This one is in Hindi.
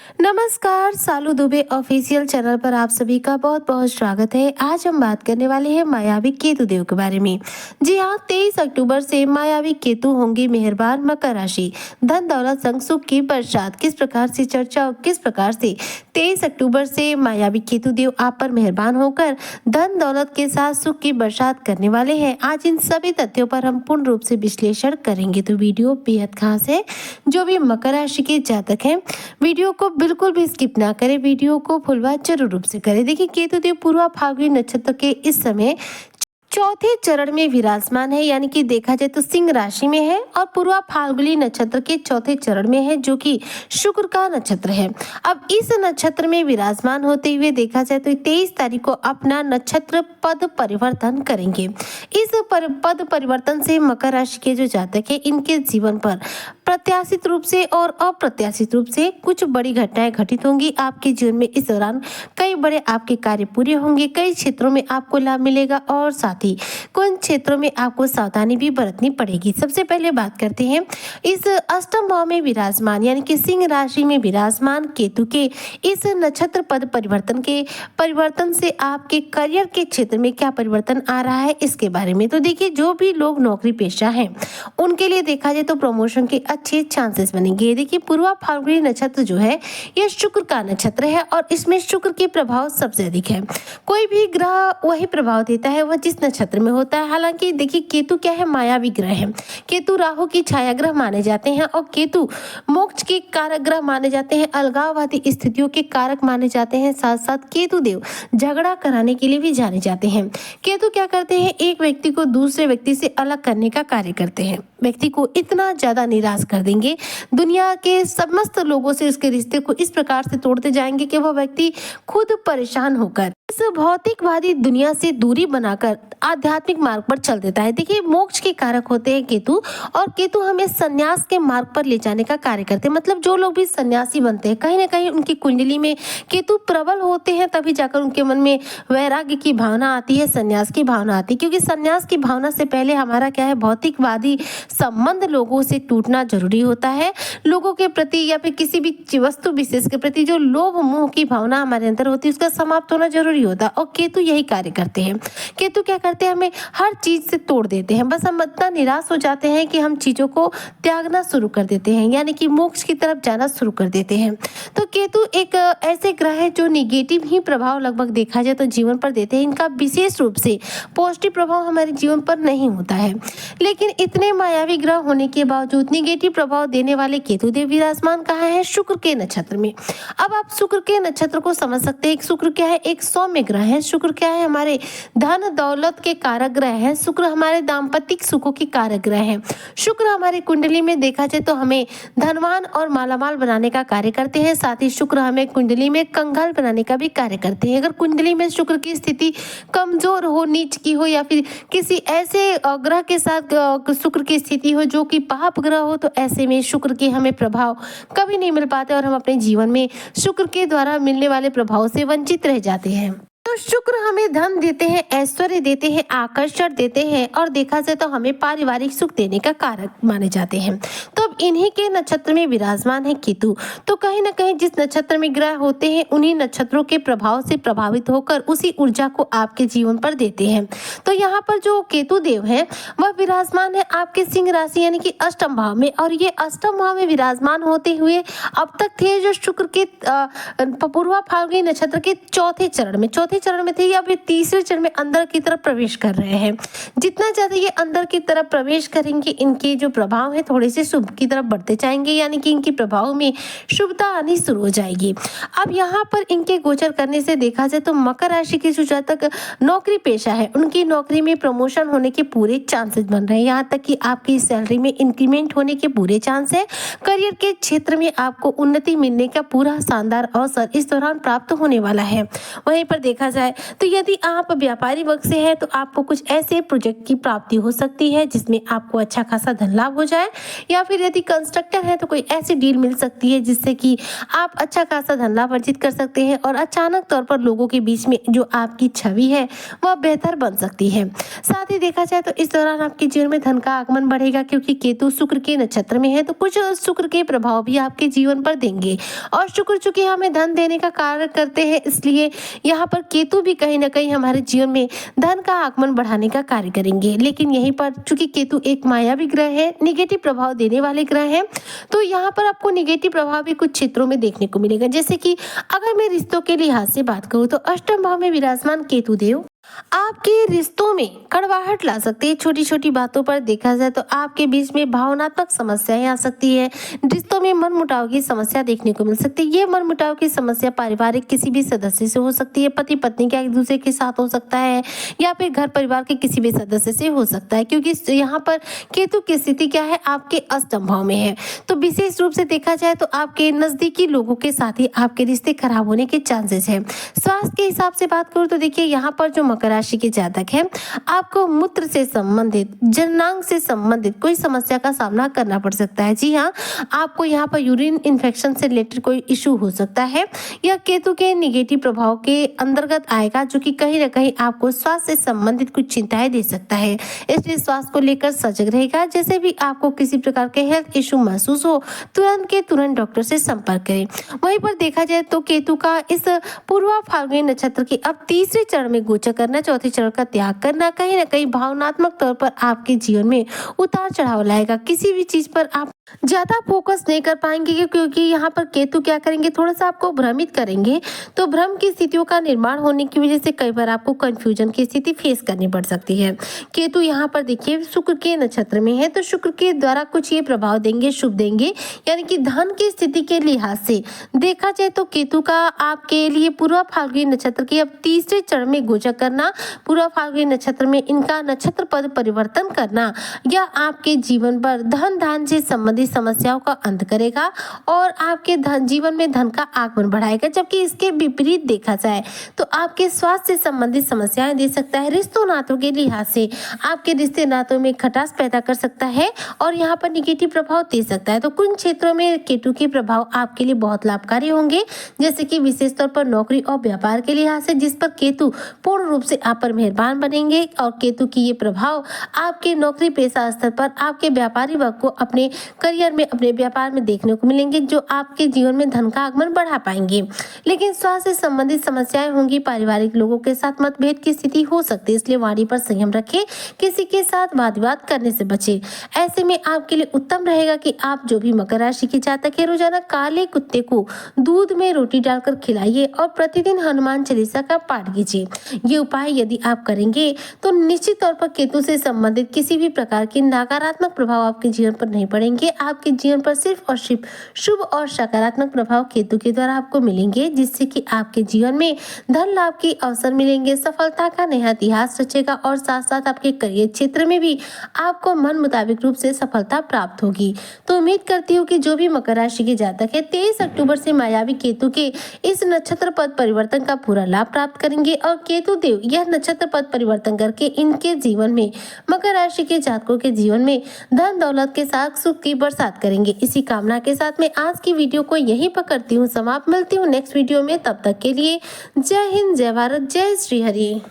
नमस्कार, सालू दुबे ऑफिशियल चैनल पर आप सभी का बहुत बहुत स्वागत है। आज हम बात करने वाले हैं मायावी केतु देव के बारे में। जी हाँ, 23 अक्टूबर से मायावी केतु होंगे मेहरबान मकर राशि, धन दौलत संग सुख की बरसात। किस प्रकार से चर्चा और किस प्रकार से 23 अक्टूबर से मायावी केतु देव आप पर मेहरबान होकर धन दौलत के साथ सुख की बरसात करने वाले हैं। आज इन सभी तथ्यों पर हम पूर्ण रूप से विश्लेषण करेंगे, तो वीडियो बेहद खास है। जो भी मकर राशि के जातक हैं, वीडियो को बिल्कुल भी स्किप ना करें, वीडियो को फुल वॉच जरूर रूप से करें। देखिए, केतु देव पूर्वा फाल्गुनी नक्षत्र के इस समय चौथे चरण में विराजमान है, यानी कि देखा जाए तो सिंह राशि में है और पूर्वा फाल्गुनी नक्षत्र के चौथे चरण में है, जो कि शुक्र का नक्षत्र है। अब इस नक्षत्र में विराजमान होते हुए देखा जाए तो 23 तारीख को अपना नक्षत्र पद परिवर्तन करेंगे। इस पद परिवर्तन से मकर राशि के जो जातक है, इनके जीवन पर प्रत्याशित रूप से और अप्रत्याशित रूप से कुछ बड़ी घटनाएं घटित होंगी। आपके जीवन में इस दौरान कई बड़े आपके कार्य पूरे होंगे, कई क्षेत्रों में आपको लाभ मिलेगा और साथ ही कुछ क्षेत्रों में आपको सावधानी भी बरतनी पड़ेगी। सबसे पहले बात करते हैं इस अष्टम भाव में विराजमान यानी कि सिंह राशि में विराजमान केतु के इस नक्षत्र पद परिवर्तन से आपके करियर के क्षेत्र में क्या परिवर्तन आ रहा है, इसके बारे में। तो देखिए, जो भी लोग नौकरी पेशा हैं, उनके लिए देखा जाए तो प्रमोशन के अच्छे चांसेस बनेंगे। देखिए, पूर्वा फाल्गुनी नक्षत्र जो है, यह शुक्र का नक्षत्र है और इसमें शुक्र के प्रभाव सबसे अधिक है। कोई भी ग्रह वही प्रभाव देता है वह जिस नक्षत्र में होता है। हालांकि देखिए, केतु क्या है, मायावी ग्रह है। केतु राहु की छाया ग्रह माने जाते हैं और केतु मोक्ष के कारक ग्रह माने जाते हैं, अलगाववादी स्थितियों के कारक माने जाते हैं। साथ साथ केतु देव झगड़ा कराने के लिए भी जाने जाते हैं। केतु क्या करते हैं, एक व्यक्ति को दूसरे व्यक्ति से अलग करने का कार्य करते हैं। व्यक्ति को इतना ज्यादा निराश कर देंगे, दुनिया के समस्त लोगों से उसके रिश्ते को इस प्रकार से तोड़ते जाएंगे कि वह व्यक्ति खुद परेशान होकर इस भौतिकवादी दुनिया से दूरी बनाकर आध्यात्मिक मार्ग पर चल देता है। देखिए, मोक्ष के कारक होते हैं केतु, और केतु हमें संन्यास के मार्ग पर ले जाने का कार्य करते हैं। मतलब जो लोग भी सन्यासी बनते हैं, कहीं ना कहीं उनकी कुंडली में केतु प्रबल होते हैं, तभी जाकर उनके मन में वैराग्य की भावना आती है, संन्यास की भावना आती है। क्योंकि संन्यास की भावना से पहले हमारा क्या है, भौतिकवादी संबंध लोगों से टूटना जरूरी होता है। लोगों के प्रति या फिर किसी भी वस्तु विशेष के प्रति जो लोभ मोह की भावना हमारे अंदर होती है, उसका समाप्त होना जरूरी होता है, और केतु यही कार्य करते हैं। केतु क्या करते हैं, हमें हर चीज से तोड़ देते हैं। बस हम इतना निराश हो जाते हैं कि हम चीजों को त्यागना शुरू कर देते हैं, यानी कि मोक्ष की तरफ जाना शुरू कर देते हैं। तो केतु एक ऐसे ग्रह है जो निगेटिव ही प्रभाव लगभग देखा जाए तो जीवन पर देते हैं। इनका विशेष रूप से पॉजिटिव प्रभाव हमारे जीवन पर नहीं होता है। लेकिन इतने मायावी ग्रह होने के बावजूद निगेटिव प्रभाव देने वाले केतु देव विराजमान कहाँ है, शुक्र के नक्षत्र में। अब आप शुक्र के नक्षत्र को समझ सकते हैं। शुक्र क्या है, एक सौम्य ग्रह है। शुक्र क्या है, हमारे धन दौलत के कारक ग्रह है। शुक्र हमारे दाम्पतिक सुखों के कारक ग्रह है। शुक्र हमारी कुंडली में देखा जाए तो हमें धनवान और मालामाल बनाने का कार्य करते हैं। साथ ही शुक्र हमें कुंडली में कंगाल बनाने का भी कार्य करते हैं। अगर कुंडली में शुक्र की स्थिति कमजोर हो, नीच की हो, या फिर किसी ऐसे ग्रह के साथ शुक्र की स्थिति हो जो कि पाप ग्रह हो, तो ऐसे में शुक्र के हमें प्रभाव कभी नहीं मिल पाते और हम अपने जीवन में शुक्र के द्वारा मिलने वाले प्रभाव से वंचित रह जाते हैं। तो शुक्र हमें धन देते हैं, ऐश्वर्य देते हैं, आकर्षण देते हैं, और देखा जाए तो हमें पारिवारिक सुख देने का कारक माने जाते हैं। तो अब इन्हीं के नक्षत्र में विराजमान है केतु। तो कहीं ना कहीं जिस नक्षत्र में ग्रह होते हैं, उन्हीं नक्षत्रों के प्रभाव से प्रभावित होकर उसी ऊर्जा को आपके जीवन पर देते हैं। तो यहाँ पर जो केतु देव है, वह विराजमान है आपके सिंह राशि यानी कि अष्टम भाव में, और ये अष्टम भाव में विराजमान होते हुए अब तक थे जो शुक्र के पूर्वा फाल्गुनी नक्षत्र के चौथे चरण में थे, या फिर तीसरे चरण में अंदर की तरफ प्रवेश कर रहे हैं। जितना ज्यादा ये अंदर की तरफ प्रवेश करेंगे, इनके जो प्रभाव है थोड़े से शुभ की तरफ बढ़ते जाएंगे, यानी कि इनके प्रभाव में शुभता आनी शुरू हो जाएगी। अब यहाँ पर इनके गोचर करने से देखा जाए तो मकर राशि के जो जातक नौकरी पेशा है, उनकी नौकरी में प्रमोशन होने के पूरे चांसेस बन रहे हैं। यहाँ तक कि आपकी सैलरी में इंक्रीमेंट होने के पूरे चांस है। करियर के क्षेत्र में आपको उन्नति मिलने का पूरा शानदार अवसर इस दौरान प्राप्त होने वाला है। वहीं पर देखा जाए तो यदि आप व्यापारी वर्ग से हैं तो आपको कुछ ऐसे प्रोजेक्ट की प्राप्ति हो सकती है जिसमें आपको अच्छा खासा धन लाभ हो जाए, या फिर यदि कंस्ट्रक्टर है तो कोई ऐसी डील मिल सकती है जिससे कि आप अच्छा खासा धन लाभ अर्जित कर सकते हैं और अचानक तौर पर लोगों के बीच में जो आपकी छवि है वह बेहतर बन सकती है। साथ ही देखा जाए तो इस दौरान आपके जीवन में धन का आगमन बढ़ेगा, क्योंकि केतु शुक्र के नक्षत्र में है तो कुछ शुक्र के प्रभाव भी आपके जीवन पर देंगे। और शुक्र चूंकि हमें धन देने का कार्य करते हैं, इसलिए यहाँ पर केतु भी कहीं ना कहीं हमारे जीवन में धन का आगमन बढ़ाने का कार्य करेंगे। लेकिन यहीं पर चूंकि केतु एक मायावी ग्रह है, निगेटिव प्रभाव देने वाले ग्रह है, तो यहाँ पर आपको निगेटिव प्रभाव भी कुछ क्षेत्रों में देखने को मिलेगा। जैसे कि अगर मैं रिश्तों के लिहाज से बात करूँ तो अष्टम भाव में विराजमान केतु देव आपके रिश्तों में कड़वाहट ला सकते हैं। छोटी छोटी बातों पर देखा जाए तो आपके बीच में भावनात्मक समस्याएं आ सकती है। रिश्तों में मनमुटाव की समस्या देखने को मिल सकती है। ये मनमुटाव की समस्या पारिवारिक किसी भी सदस्य से हो सकती है, पति पत्नी का एक दूसरे के साथ हो सकता है, या फिर घर परिवार के किसी भी सदस्य से हो सकता है, क्योंकि यहाँ पर केतु की स्थिति क्या है, आपके अष्टम भाव में है। तो विशेष रूप से देखा जाए तो आपके नजदीकी लोगों के साथ ही आपके रिश्ते खराब होने के चांसेस है। स्वास्थ्य के हिसाब से बात करूँ तो देखिए यहाँ पर जो मकर राशि के जातक हैं, आपको मूत्र से संबंधित, जननांग से संबंधित कोई समस्या का सामना करना पड़ सकता है। जी हाँ, आपको यहाँ पर यूरिन इन्फेक्शन से रिलेटेड कोई इशू हो सकता है। यह केतु के निगेटिव प्रभाव के अंतर्गत आएगा, जो कि कहीं ना कहीं आपको स्वास्थ्य से संबंधित कुछ चिंताएं दे सकता है। इसलिए स्वास्थ्य को लेकर सजग रहेगा। जैसे भी आपको किसी प्रकार के हेल्थ इशू महसूस हो, तुरंत के तुरंत डॉक्टर से संपर्क करें। वहीं पर देखा जाए तो केतु का इस पूर्वा फाल्गुनी नक्षत्र के अब तीसरे चरण में गोचर करना, चौथे चरण का त्याग करना कहीं ना कहीं भावनात्मक तौर पर आपके जीवन में उतार चढ़ाव लाएगा। किसी भी चीज पर आप ज्यादा फोकस नहीं कर पाएंगे, क्योंकि यहाँ पर केतु क्या करेंगे, थोड़ा सा आपको भ्रमित करेंगे। तो भ्रम की स्थितियों का निर्माण होने की वजह से कई बार आपको कंफ्यूजन की स्थिति फेस करनी पड़ सकती है। केतु यहाँ पर देखिए शुक्र के नक्षत्र में है, तो शुक्र के द्वारा कुछ ये प्रभाव देंगे, शुभ देंगे, यानी कि धन की स्थिति के लिहाज से देखा जाए तो केतु का आपके लिए पूर्वा फाल्गुनी नक्षत्र के अब तीसरे चरण में गोचर करना, पूर्वा फाल्गुनी नक्षत्र में इनका नक्षत्र पद परिवर्तन करना, या आपके जीवन पर धन धान से संबंधित समस्याओं का अंत करेगा और आपके जीवन में धन का आगमन बढ़ाएगा। जबकि इसके विपरीत देखा जाए तो आपके स्वास्थ्य से संबंधित समस्याएं दे सकता है। रिश्तों नातों के लिहाज से आपके रिश्ते नातों में खटास पैदा कर सकता है और यहाँ पर निगेटिव प्रभाव दे सकता है। तो कुछ क्षेत्रों में केतु के प्रभाव आपके लिए बहुत लाभकारी होंगे, जैसे कि विशेष तौर पर नौकरी और व्यापार के लिहाज से, जिस पर केतु पूर्ण रूप से आप पर मेहरबान बनेंगे। और केतु की ये प्रभाव आपके नौकरी पेशा स्तर पर आपके व्यापारी वर्ग को अपने करियर में, अपने व्यापार में देखने को मिलेंगे, जो आपके जीवन में धन का आगमन बढ़ा पाएंगे। लेकिन स्वास्थ्य से संबंधित समस्याएं होंगी, पारिवारिक लोगों के साथ मतभेद की स्थिति हो सकती है, इसलिए वाणी पर संयम रखें, किसी के साथ वाद विवाद करने से बचें। ऐसे में आपके लिए उत्तम रहेगा कि आप जो भी मकर राशि के जातक है, रोजाना काले कुत्ते को दूध में रोटी डालकर खिलाइए और प्रतिदिन हनुमान चालीसा का पाठ कीजिए। ये उपाय यदि आप करेंगे तो निश्चित तौर पर केतु से संबंधित किसी भी प्रकार के नकारात्मक प्रभाव आपके जीवन पर नहीं पड़ेंगे। आपके जीवन पर सिर्फ और सिर्फ शुभ और सकारात्मक प्रभाव केतु के द्वारा आपको मिलेंगे, जिससे कि आपके जीवन में धन लाभ के अवसर मिलेंगे, सफलता का नया इतिहास रचेगा और साथ साथ आपके करियर क्षेत्र में भी आपको मन मुताबिक रूप से सफलता प्राप्त होगी। तो उम्मीद करती हूँ कि जो भी मकर राशि के जातक है 23 अक्टूबर से मायावी केतु के इस नक्षत्र पद परिवर्तन का पूरा लाभ प्राप्त करेंगे और केतु देव यह नक्षत्र पद परिवर्तन करके इनके जीवन में, मकर राशि के जातकों के जीवन में धन दौलत के साथ सुख की बरसात करेंगे। इसी कामना के साथ मैं आज की वीडियो को यहीं पर करती हूँ समाप्त। मिलती हूँ नेक्स्ट वीडियो में, तब तक के लिए जय हिंद, जय भारत, जय श्री हरि।